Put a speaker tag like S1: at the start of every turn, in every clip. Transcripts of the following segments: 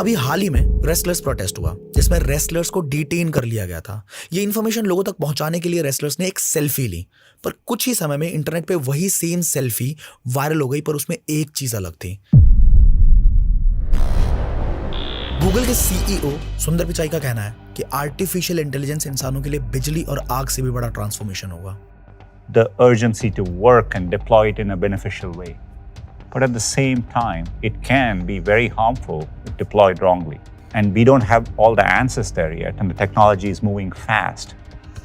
S1: अभी हाल ही में wrestlers protest हुआ जिसमें रेसलर्स को डिटेन कर लिया गया था। ये इन्फॉर्मेशन लोगों तक पहुंचाने के लिए रेसलर्स ने एक सेल्फी ली, पर कुछ ही समय में इंटरनेट पे वही सेम सेल्फी वायरल हो गई, पर उसमें एक चीज अलग थी। गूगल के सीईओ सुंदर पिचाई का कहना है कि आर्टिफिशियल इंटेलिजेंस इंसानों के लिए बिजली और आग से भी बड़ा ट्रांसफॉर्मेशन होगा।
S2: The urgency to work and deploy it in a beneficial way. But at the same time, it can be very harmful if deployed wrongly. And we don't have all the answers there yet, and the technology is moving fast.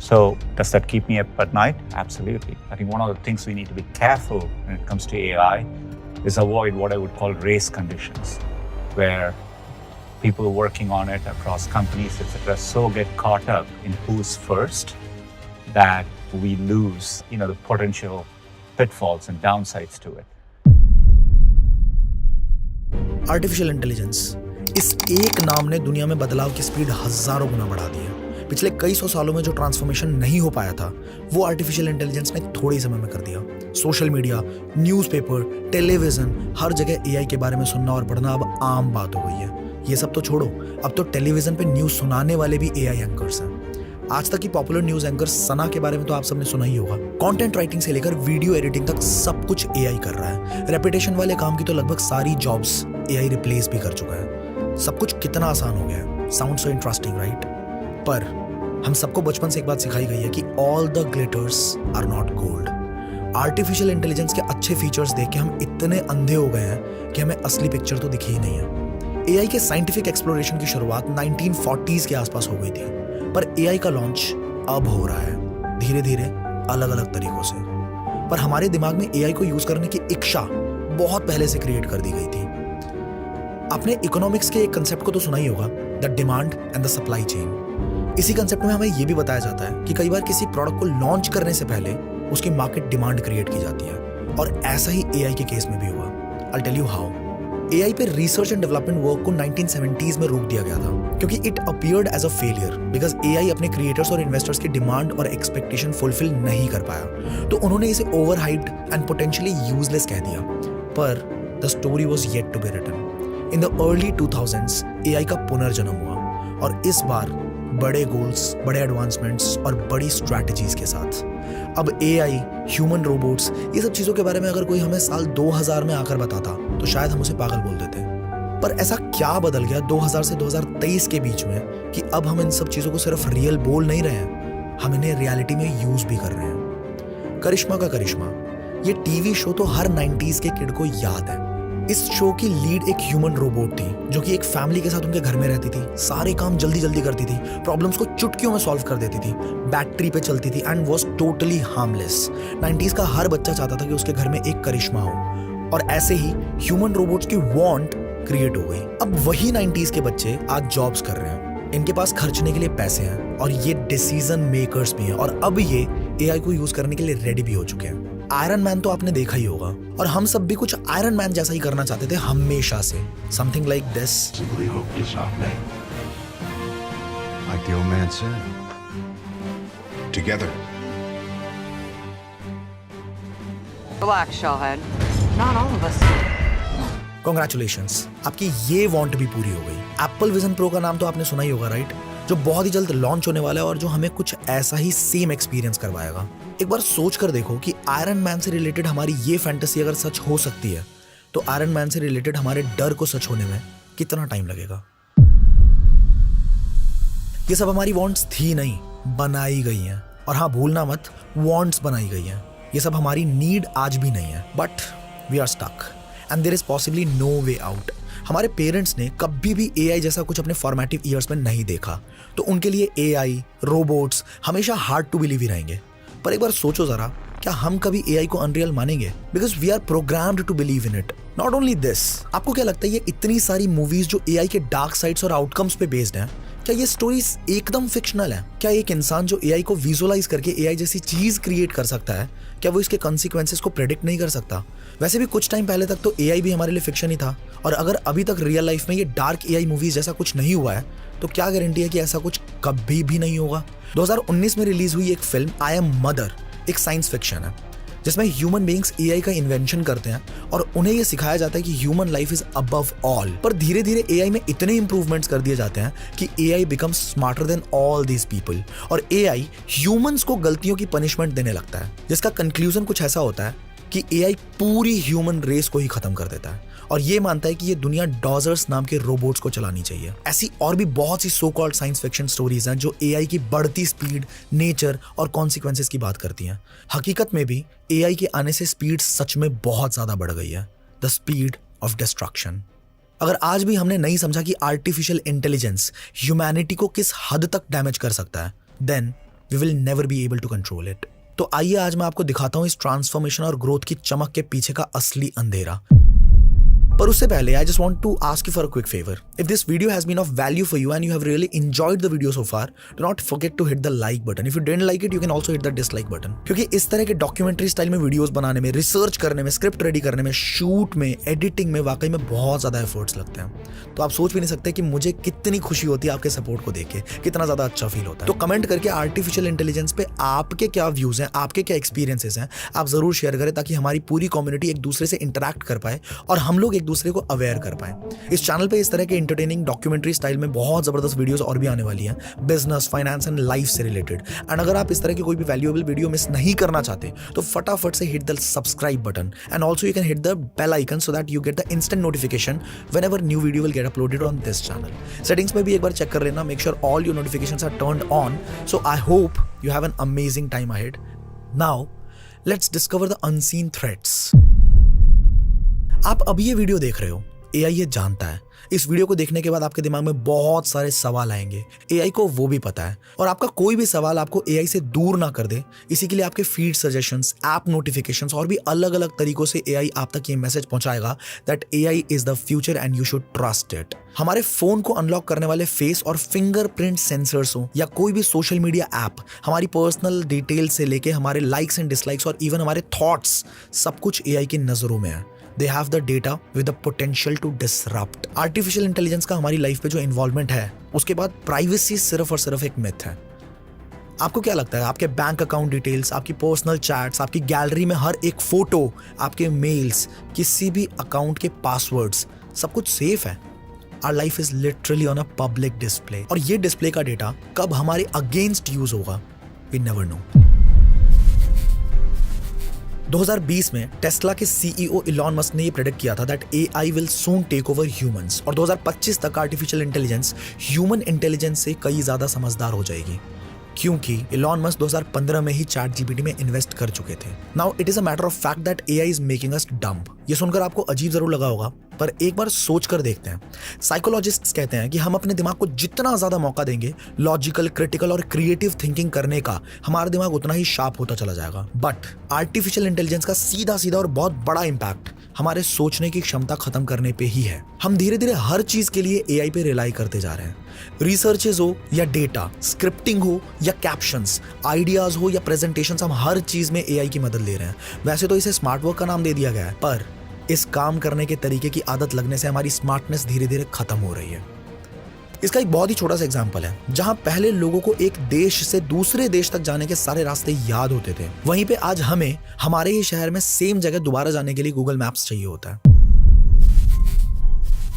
S2: So does that keep me up at night? Absolutely. I think one of the things we need to be careful when it comes to AI is avoid what I would call race conditions, where people working on it across companies, etc., so get caught up in who's first that we lose, the potential pitfalls and downsides to it.
S1: Artificial intelligence, इस एक नाम ने दुनिया में बदलाव की speed हजारों गुना बढ़ा दी है। पिछले कई सौ सालों में जो ट्रांसफॉर्मेशन नहीं हो पाया था, वो आर्टिफिशियल इंटेलिजेंस ने थोड़े समय में कर दिया। सोशल मीडिया, न्यूज़पेपर, टेलीविजन, हर जगह एआई के बारे में सुनना और पढ़ना अब आम बात हो गई है। ये सब तो छोड़ो, अब तो टेलीविजन पे न्यूज़ सुनाने वाले भी एआई एंकर्स हैं। आज तक की पॉपुलर न्यूज़ एंकर सना के बारे में तो आप सबने सुना ही होगा। कंटेंट राइटिंग से लेकर वीडियो एडिटिंग तक सब कुछ एआई कर रहा है। रेपुटेशन वाले काम की तो लगभग सारी जॉब्स एआई रिप्लेस भी कर चुका है। सब कुछ कितना आसान हो गया है। Sound so interesting, right? पर हम सबको बचपन से एक बात सिखाई गई है कि all the glitters are not gold. Artificial intelligence के अच्छे फीचर्स देख के हम इतने अंधे हो गए हैं कि हमें असली पिक्चर तो दिखी ही नहीं है। एआई के साइंटिफिक एक्सप्लोरेशन की शुरुआत 1940s के आसपास हो गई थी, पर एआई का लॉन्च अब हो रहा है, धीरे धीरे, अलग अलग तरीकों से। पर हमारे दिमाग में एआई को यूज करने की इच्छा बहुत पहले से क्रिएट कर दी गई थी। आपने इकोनॉमिक्स के एक कंसेप्ट को तो सुना ही होगा, the demand and the supply chain. इसी कंसेप्ट में हमें यह भी बताया जाता है कि कई बार किसी प्रोडक्ट को लॉन्च करने से पहले उसकी मार्केट डिमांड क्रिएट की जाती है, और ऐसा ही एआई के केस में भी हुआ। I tell you how. AI पे रिसर्च एंड डेवलपमेंट वर्क को 1970s में रोक दिया गया था, क्योंकि it appeared as a failure because AI अपने क्रिएटर्स और इन्वेस्टर्स की डिमांड और एक्सपेक्टेशन फुलफिल नहीं कर पाया। तो उन्होंने इसे over hyped and potentially useless कह दिया। पर the story was yet to be written. In the early 2000s AI का पुनर्जन्म हुआ, और इस बार बड़े गोल्स, बड़े एडवांसमेंट्स और बड़ी स्ट्रैटेजीज के साथ। अब एआई, ह्यूमन रोबोट्स, ये सब चीज़ों के बारे में अगर कोई हमें साल 2000 में आकर बताता तो शायद हम उसे पागल बोल देते। पर ऐसा क्या बदल गया 2000 से 2023 के बीच में कि अब हम इन सब चीज़ों को सिर्फ रियल बोल नहीं रहे हैं, हम इन्हें रियलिटी में यूज भी कर रहे हैं। करिश्मा का करिश्मा, ये टीवी शो तो हर 90s के किड को याद है। इस शो की लीड एक ह्यूमन रोबोट थी जो कि एक फैमिली के साथ उनके घर में रहती थी, सारे काम जल्दी जल्दी करती थी, प्रॉब्लम्स को चुटकियों में सॉल्व कर देती थी, बैटरी पे चलती थी and was totally harmless. 90s का हर बच्चा चाहता था कि उसके घर में एक करिश्मा हो, और ऐसे ही ह्यूमन रोबोट्स की वांट क्रिएट हो गई। अब वही 90s के बच्चे आज जॉब्स कर रहे हैं, इनके पास खर्चने के लिए पैसे हैं, और ये डिसीजन मेकर्स भी हैं, और अब ये एआई को यूज करने के लिए रेडी भी हो चुके हैं। आयरन मैन तो आपने देखा ही होगा, और हम सब भी कुछ आयरन मैन जैसा ही करना चाहते थे हमेशा से। Something like this.
S3: Like the old man said, together.
S4: Relax, Shellhead. Not all of us.
S1: Congratulations, आपकी ये वांट भी पूरी हो गई। एप्पल विजन प्रो का नाम तो आपने सुना ही होगा, राइट? जो बहुत ही जल्द लॉन्च होने वाला है और जो हमें कुछ ऐसा ही सेम एक्सपीरियंस करवाएगा। एक बार सोच कर देखो कि आयरन मैन से रिलेटेड हमारी ये फैंटेसी अगर सच हो सकती है, तो आयरन मैन से रिलेटेड हमारे डर को सच होने में कितना टाइम लगेगा। ये सब हमारी वांट्स थी नहीं, बनाई गई हैं। और हाँ, भूलना मत, वांट्स बनाई गई हैं। ये सब हमारी नीड आज भी नहीं है, but we are stuck and there is possibly no way out. हमारे पेरेंट्स ने कभी भी एआई जैसा कुछ अपने फॉर्मेटिव ईयर्स में नहीं देखा, तो उनके लिए एआई, रोबोट्स हमेशा हार्ड टू बिलीव ही रहेंगे। पर एक बार सोचो जरा, क्या हम कभी एआई को अनरियल मानेंगे? Because we are programmed to believe in it. Not only this, आपको क्या लगता है ये इतनी सारी मूवीज जो एआई के डार्क साइड्स और आउटकम्स पे बेस्ड हैं, क्या ये स्टोरीज एकदम फिक्शनल है? क्या एक इंसान जो एआई को विजुअलाइज करके एआई जैसी चीज क्रिएट कर सकता है, क्या वो इसके कॉन्सिक्वेंसेस को प्रेडिक्ट नहीं कर सकता? वैसे भी कुछ टाइम पहले तक तो एआई भी हमारे लिए फिक्शन ही था, और अगर अभी तक रियल लाइफ में ये डार्क एआई मूवीज जैसा कुछ नहीं हुआ है, तो क्या गारंटी है कि ऐसा कुछ कभी भी नहीं होगा? 2019 में रिलीज हुई एक फिल्म आई एम मदर एक साइंस फिक्शन है। जिसमें ह्यूमन बीइंग्स एआई का इन्वेंशन करते हैं और उन्हें यह सिखाया जाता है कि human life is above all. पर धीरे धीरे एआई में इतने इंप्रूवमेंट्स कर दिए जाते हैं कि AI becomes smarter than all these people और एआई ह्यूमंस को गलतियों की पनिशमेंट देने लगता है, जिसका कंक्लूजन कुछ ऐसा होता है कि एआई पूरी ह्यूमन रेस को ही खत्म कर देता है और ये मानता है कि ये दुनिया डॉजर्स नाम के रोबोट्स को चलानी चाहिए। ऐसी और भी बहुत सी so called science fiction stories हैं जो एआई की बढ़ती स्पीड, नेचर और कॉन्सिक्वेंसेस की बात करती हैं। हकीकत में भी एआई के आने से स्पीड सच में बहुत ज्यादा बढ़ गई है, द स्पीड ऑफ डिस्ट्रक्शन। अगर आज भी हमने नहीं समझा कि आर्टिफिशियल इंटेलिजेंस ह्यूमैनिटी को किस हद तक डैमेज कर सकता है, then we will never be able to control it. तो आइए आज मैं आपको दिखाता हूं इस ट्रांसफॉर्मेशन और ग्रोथ की चमक के पीछे का असली अंधेरा। पर उससे पहले I just want to ask you for a quick favour. If this video has been of value for you and you have really enjoyed the video so far, do not forget to hit the like button. If you didn't like it, you can also hit the dislike button. क्योंकि इस तरह के documentary style में videos बनाने में, research करने में, script ready करने में, शूट में, एडिटिंग में वाकई में बहुत ज्यादा एफर्ट्स लगते हैं। तो आप सोच भी नहीं सकते कि मुझे कितनी खुशी होती है आपके सपोर्ट को देख के, कितना ज्यादा अच्छा फील होता है। तो कमेंट करके आर्टिफिशियल इंटेलिजेंस पे आपके क्या व्यूज हैं, आपके क्या एक्सपीरियंसेस हैं, आप जरूर शेयर करें ताकि हमारी पूरी कम्युनिटी एक दूसरे से इंटरैक्ट कर पाए और हम लोग एक दूसरे को अवेयर कर पाए। इस चैनल पे इस तरह के एंटरटेनिंग डॉक्यूमेंट्री स्टाइल में बहुत जबरदस्त वीडियोस और भी आने वाली हैं, बिजनेस, फाइनेंस एंड लाइफ से रिलेटेड। एंड अगर आप इस तरह की कोई भी वैल्यूएबल वीडियो मिस नहीं करना चाहते तो फटाफट से hit the subscribe button and also you can hit the bell icon so that you get the instant notification whenever new video will get uploaded on this channel. Settings में भी एक बार चेक कर लेना, make sure all your notifications are turned on. So I hope you have an amazing time ahead. Now let's discover the unseen threats. आप अभी ये video देख रहे हो, एआई ये जानता है। इस वीडियो को देखने के बाद आपके दिमाग में बहुत सारे सवाल आएंगे, एआई को वो भी पता है। और आपका कोई भी सवाल आपको एआई से दूर ना कर दे, इसी के लिए आपके फीड सजेशंस, ऐप नोटिफिकेशंस और भी अलग अलग तरीकों से एआई आप तक ये मैसेज पहुंचाएगा that AI is the future and you should trust it. हमारे फोन को अनलॉक करने वाले फेस और फिंगरप्रिंट सेंसर्स हो या कोई भी सोशल मीडिया ऐप, हमारी पर्सनल डिटेल से लेके हमारे लाइक्स एंड डिसलाइक्स और इवन हमारे थॉट्स, सब कुछ एआई की नजरों में है। They have the data with the potential to disrupt. Artificial intelligence का हमारी लाइफ पे जो इन्वॉल्वमेंट है, उसके बाद प्राइवेसी सिर्फ और सिर्फ एक मिथ है। आपको क्या लगता है आपके बैंक अकाउंट डिटेल्स, आपकी पर्सनल चैट्स, आपकी गैलरी में हर एक फोटो, आपके मेल्स, किसी भी अकाउंट के पासवर्ड्स, सब कुछ सेफ है? Our life is literally on a public display. और ये डिस्प्ले का डेटा कब हमारे अगेंस्ट यूज होगा, we never know. 2020 में टेस्ला के सीईओ इलॉन मस्क ने ये प्रेडिक्ट किया था that AI will soon take over humans और 2025 तक आर्टिफिशियल इंटेलिजेंस ह्यूमन इंटेलिजेंस से कई ज्यादा समझदार हो जाएगी, क्योंकि इलॉन मस्क 2015 में ही चैटजीपीटी में इन्वेस्ट कर चुके थे। Now it is a matter of fact that AI is making us dumb. ये सुनकर आपको अजीब जरूर लगा होगा, पर एक बार सोच कर देखते हैं। साइकोलॉजिस्ट्स कहते हैं कि हम अपने दिमाग को जितना ज्यादा मौका देंगे लॉजिकल, क्रिटिकल और क्रिएटिव थिंकिंग करने का, हमारा दिमाग उतना ही शार्प होता चला जाएगा। बट आर्टिफिशियल इंटेलिजेंस का सीधा सीधा और बहुत बड़ा इंपैक्ट हमारे सोचने की क्षमता खत्म करने पे ही है। हम धीरे धीरे हर चीज के लिए एआई पे रिलाई करते जा रहे हैं। रिसर्चेस हो या डेटा, स्क्रिप्टिंग हो या कैप्शंस, आइडियाज हो या प्रेजेंटेशंस, हम हर चीज में एआई की मदद ले रहे हैं। वैसे तो इसे स्मार्ट वर्क का नाम दे दिया गया है, पर इस काम करने के तरीके की आदत लगने से हमारी स्मार्टनेस धीरे धीरे खत्म हो रही है। इसका एक बहुत ही छोटा सा एग्जांपल है। जहां पहले लोगों को एक देश से दूसरे देश तक जाने के सारे रास्ते याद होते थे, वहीं पे आज हमें हमारे ही शहर में सेम जगह दोबारा जाने के लिए गूगल मैप्स चाहिए होता है।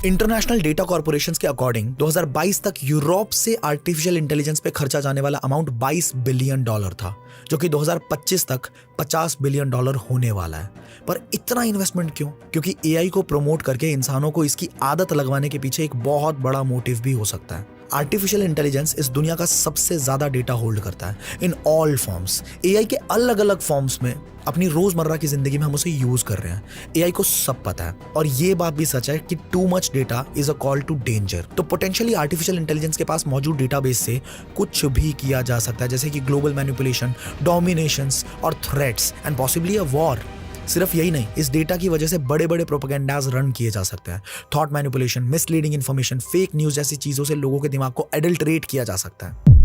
S1: इंटरनेशनल डेटा कॉर्पोरेशंस के अकॉर्डिंग 2022 तक यूरोप से आर्टिफिशियल इंटेलिजेंस पे खर्चा जाने वाला अमाउंट $22 बिलियन था, जो कि 2025 तक $50 बिलियन होने वाला है। पर इतना इन्वेस्टमेंट क्यों? क्योंकि एआई को प्रमोट करके इंसानों को इसकी आदत लगवाने के पीछे एक बहुत बड़ा मोटिव भी हो सकता है। आर्टिफिशियल इंटेलिजेंस इस दुनिया का सबसे ज्यादा डेटा होल्ड करता है इन ऑल फॉर्म्स। एआई के अलग अलग फॉर्म्स में अपनी रोजमर्रा की जिंदगी में हम उसे यूज कर रहे हैं। एआई को सब पता है और ये बात भी सच है कि too much data is a call to danger. तो पोटेंशियली आर्टिफिशियल इंटेलिजेंस के पास मौजूद डेटाबेस से कुछ भी किया जा सकता है, जैसे कि ग्लोबल मैनिपुलेशन, डोमिनेशंस और threats and possibly a war. सिर्फ यही नहीं, इस डेटा की वजह से बड़े बड़े प्रोपेगेंडाज रन किए जा सकते हैं। Thought manipulation, misleading information, fake news जैसी चीजों से लोगों के दिमाग को एडल्टरेट किया जा सकता है।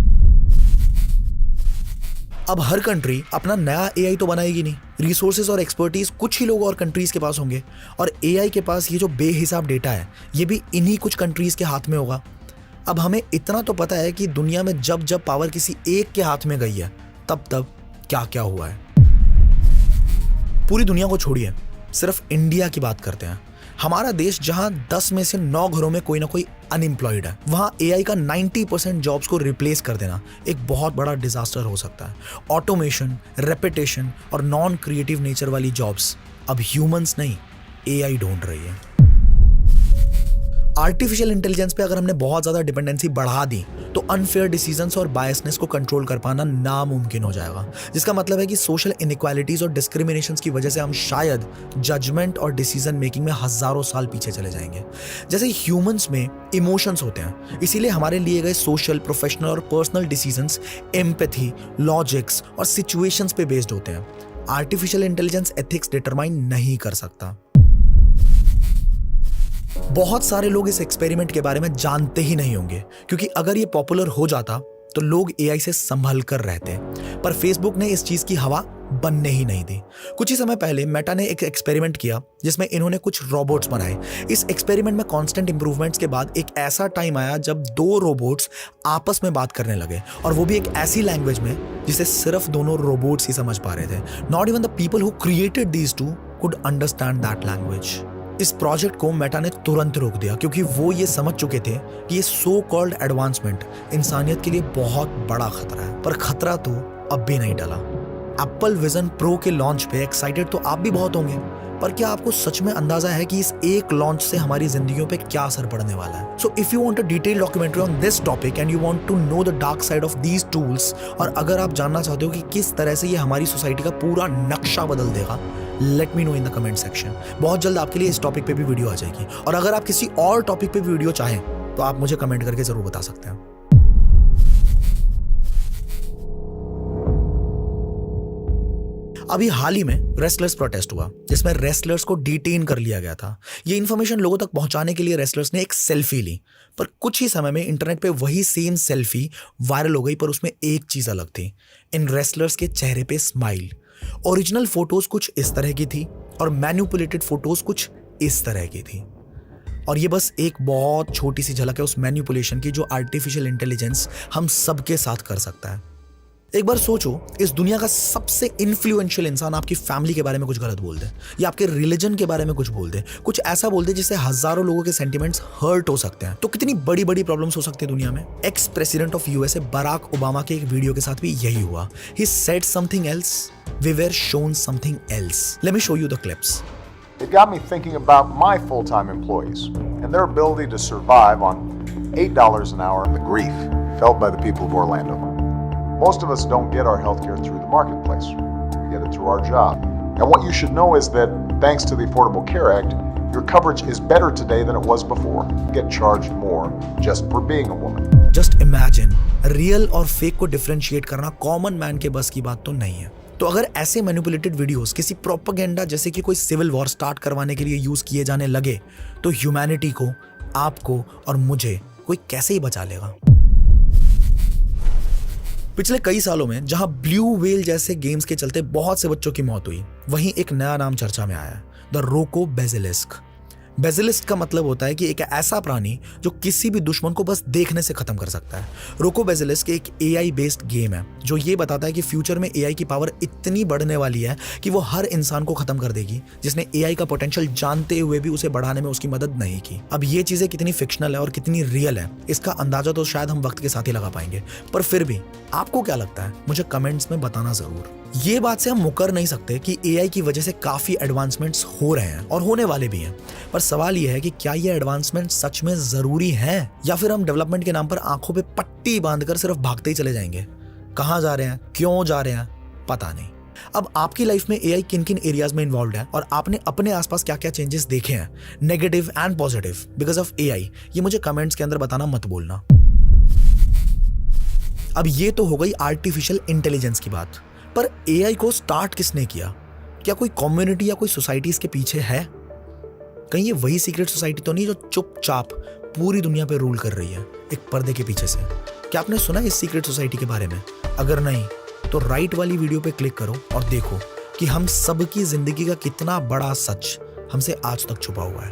S1: अब हर कंट्री अपना नया एआई तो बनाएगी नहीं। रिसोर्सेज और एक्सपर्टीज कुछ ही लोग और कंट्रीज के पास होंगे, और एआई के पास ये जो बेहिसाब डेटा है, ये भी इन्हीं कुछ कंट्रीज के हाथ में होगा। अब हमें इतना तो पता है कि दुनिया में जब जब पावर किसी एक के हाथ में गई है, तब तब क्या क्या हुआ है। पूरी दुनिया को छोड़िए, सिर्फ इंडिया की बात करते हैं। हमारा देश जहां 10 में से 9 घरों में कोई ना कोई अनएम्प्लॉयड है, वहां एआई का 90% जॉब्स को रिप्लेस कर देना एक बहुत बड़ा डिजास्टर हो सकता है। ऑटोमेशन, रेपिटेशन और नॉन क्रिएटिव नेचर वाली जॉब्स अब ह्यूमंस नहीं, एआई ढूंढ रही है। आर्टिफिशियल इंटेलिजेंस पे अगर हमने बहुत ज्यादा डिपेंडेंसी बढ़ा दी तो अनफेयर डिसीजंस और बायसनेस को कंट्रोल कर पाना नामुमकिन हो जाएगा, जिसका मतलब है कि सोशल इनइक्वालिटीज और डिस्क्रिमिनेशंस की वजह से हम शायद जजमेंट और डिसीजन मेकिंग में हजारों साल पीछे चले जाएंगे। जैसे ह्यूमंस में इमोशंस होते हैं, इसीलिए हमारे लिए गए सोशल, प्रोफेशनल और पर्सनल डिसीजंस एम्पैथी, लॉजिक्स और सिचुएशंस पे बेस्ड होते हैं। आर्टिफिशियल इंटेलिजेंस एथिक्स डिटरमाइन नहीं कर सकता। बहुत सारे लोग इस एक्सपेरिमेंट के बारे में जानते ही नहीं होंगे, क्योंकि अगर ये पॉपुलर हो जाता तो लोग एआई से संभल कर रहते। पर फेसबुक ने इस चीज की हवा बनने ही नहीं दी। कुछ ही समय पहले मेटा ने एक एक्सपेरिमेंट किया जिसमें इन्होंने कुछ रोबोट्स बनाए। इस एक्सपेरिमेंट में कांस्टेंट इंप्रूवमेंट्स के बाद एक ऐसा टाइम आया जब 2 रोबोट्स आपस में बात करने लगे, और वो भी एक ऐसी लैंग्वेज में जिसे सिर्फ दोनों रोबोट्स ही समझ पा रहे थे। Not even the people who created these two could understand that language. इस प्रोजेक्ट को मेटा ने तुरंत रोक दिया, क्योंकि वो ये समझ चुके थे कि ये सो कॉल्ड एडवांसमेंट इंसानियत के लिए बहुत बड़ा खतरा है। पर खतरा तो अब भी नहीं टला। एप्पल विजन प्रो के लॉन्च पे एक्साइटेड तो आप भी बहुत होंगे, पर क्या आपको सच में अंदाजा है कि इस एक लॉन्च से हमारी जिंदगियों पे क्या असर पड़ने वाला है? So if you want a detailed documentary on this topic and you want to know the dark side of these tools, और अगर आप जानना चाहते हो कि किस तरह से ये हमारी सोसाइटी का पूरा नक्शा बदल देगा, let me know in the comment section. बहुत जल्द आपके लिए इस टॉपिक पे भी वीडियो आ जाएगी, और अगर आप किसी और टॉपिक पे वीडियो चाहें तो आप मुझे कमेंट करके जरूर बता सकते हैं। अभी हाल ही में रेसलर्स प्रोटेस्ट हुआ, जिसमें रेसलर्स को डिटेन कर लिया गया था। ये इन्फॉर्मेशन लोगों तक पहुंचाने के लिए रेसलर्स ने एक सेल्फी ली, पर कुछ ही समय में इंटरनेट पे वही सेम सेल्फी वायरल हो गई, पर उसमें एक चीज अलग थी। इन रेसलर्स के चेहरे पे स्माइल। ओरिजिनल फोटोज कुछ इस तरह की थी और मैन्युपुलेटेड फोटोज कुछ इस तरह की थी। और ये बस एक बहुत छोटी सी झलक है उस मैन्युपुलेशन की जो आर्टिफिशियल इंटेलिजेंस हम सबके साथ कर सकता है। एक बार सोचो, इस दुनिया का सबसे इन्फ्लुएंशियल इंसान आपकी फैमिली के बारे में कुछ गलत बोल दे, या आपके रिलीजन के बारे में कुछ बोल दे, कुछ ऐसा बोल दे जिससे हजारों लोगों के सेंटिमेंट्स हर्ट हो सकते हैं, तो कितनी बड़ी बड़ी प्रॉब्लम्स हो सकती है दुनिया में। Ex president of USA Barack Obama के एक वीडियो के साथ भी यही हुआ। He said something else, we were shown something else. Let me show you the clips.
S5: It got me thinking about my full-time employees and their ability to survive on $8 an hour and the grief felt by the people of Orlando. Most of us don't get our healthcare through the marketplace. We get it through our job. And what you should know is that thanks to the Affordable Care Act, your coverage is better today than it was before. You get charged more just for being a woman.
S1: Just imagine, real और fake को differentiate करना common man के बस की बात तो नहीं है। तो अगर ऐसे मैनिपुलेटेड वीडियोस किसी प्रोपेगेंडा जैसे कि कोई सिविल वॉर स्टार्ट करवाने के लिए यूज किए जाने लगे, तो ह्यूमैनिटी को, आपको और मुझे कोई कैसे ही बचा लेगा? पिछले कई सालों में जहां ब्लू व्हेल जैसे गेम्स के चलते बहुत से बच्चों की मौत हुई, वहीं एक नया नाम चर्चा में आया है, द रोको बेसिलिस्क। बेसिलिस्क का मतलब होता है कि एक ऐसा प्राणी जो किसी भी दुश्मन को बस देखने से खत्म कर सकता है। रोको बेसिलिस्क एक एआई बेस्ड गेम है जो ये बताता है कि फ्यूचर में एआई की पावर इतनी बढ़ने वाली है कि वो हर इंसान को खत्म कर देगी जिसने एआई का पोटेंशियल जानते हुए भी उसे बढ़ाने में उसकी मदद नहीं की। अब ये चीजें कितनी फिक्शनल है और कितनी रियल है, इसका अंदाजा तो शायद हम वक्त के साथ ही लगा पाएंगे, पर फिर भी आपको क्या लगता है मुझे कमेंट्स में बताना जरूर। ये बात से हम मुकर नहीं सकते कि एआई की वजह से काफी एडवांसमेंट्स हो रहे हैं और होने वाले भी हैं, पर सवाल यह है कि क्या ये एडवांसमेंट सच में जरूरी है, या फिर हम डेवलपमेंट के नाम पर आंखों पे पट्टी बांधकर सिर्फ भागते ही चले जाएंगे। कहां जा रहे हैं, क्यों जा रहे हैं, पता नहीं। अब आपकी लाइफ में एआई किन किन एरियाज में इन्वॉल्व है और आपने अपने आसपास क्या क्या चेंजेस देखे हैं, negative and positive, because of AI, ये मुझे कमेंट्स के अंदर बताना मत भूलना। अब ये तो हो गई आर्टिफिशियल इंटेलिजेंस की बात, पर एआई को स्टार्ट किसने किया? क्या कोई कम्युनिटी या कोई सोसाइटी इसके पीछे है? कहीं ये वही सीक्रेट सोसाइटी तो नहीं जो चुपचाप पूरी दुनिया पे रूल कर रही है एक पर्दे के पीछे से? क्या आपने सुना इस सीक्रेट सोसाइटी के बारे में? अगर नहीं तो राइट वाली वीडियो पे क्लिक करो और देखो कि हम सबकी जिंदगी का कितना बड़ा सच हमसे आज तक छुपा हुआ है।